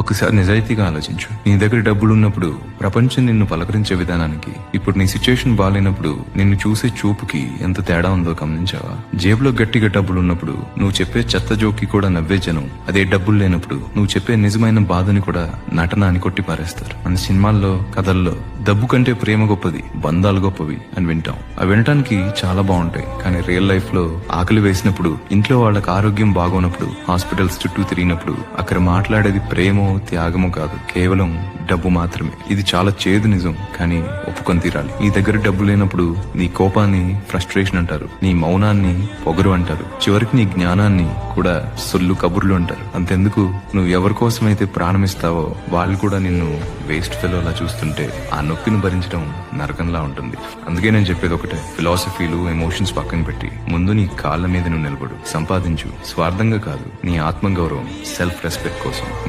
ఒకసారి నిజాయితీగా ఆలోచించు. నీ దగ్గర డబ్బులు ఉన్నప్పుడు ప్రపంచం నిన్ను పలకరించే విధానానికి, ఇప్పుడు నీ సిచ్యుయేషన్ బాగాలేనప్పుడు నిన్ను చూసే చూపుకి ఎంత తేడా ఉందో గమనించావా? జేబులో గట్టిగా డబ్బులు ఉన్నప్పుడు నువ్వు చెప్పే చెత్త జోకి కూడా నవ్వే జనం, అదే డబ్బులు లేనప్పుడు నువ్వు చెప్పే నిజమైన బాధని కూడా నటన అని కొట్టి పారేస్తారు. మన సినిమాల్లో, కథల్లో డబ్బు కంటే ప్రేమ గొప్పది, బంధాలు గొప్పవి అని వింటాం. అవి వినటానికి చాలా బాగుంటాయి. కానీ రియల్ లైఫ్ లో ఆకలి వేసినప్పుడు, ఇంట్లో వాళ్ళకి ఆరోగ్యం బాగోనప్పుడు, హాస్పిటల్స్ చుట్టూ తిరిగినప్పుడు అక్కడ మాట్లాడేది ప్రేమో త్యాగమో కాదు, కేవలం డబ్బు మాత్రమే. ఇది చాలా చేదు నిజం, కానీ ఒప్పుకొని తీరాలి. నీ దగ్గర డబ్బు లేనప్పుడు నీ కోపాన్ని ఫ్రస్ట్రేషన్ అంటారు, నీ మౌనాన్ని పొగరు అంటారు, చివరికి నీ జ్ఞానాన్ని కూడా సొల్లు కబుర్లు అంటారు. అంతెందుకు, నువ్వు ఎవరి కోసమైతే ప్రాణమిస్తావో వాళ్ళు కూడా నిన్ను వేస్ట్ ఫెలోలా చూస్తుంటే ఆ నొప్పిని భరించడం నరకంలా ఉంటుంది. అందుకే నేను చెప్పేది ఒకటే, ఫిలాసఫీలు, ఎమోషన్స్ పక్కన పెట్టి ముందు నీ కాళ్ళ మీద నువ్వు నిలబడు, సంపాదించు, స్వార్థంగా కాదు, నీ ఆత్మగౌరవం, సెల్ఫ్ రెస్పెక్ట్ కోసం.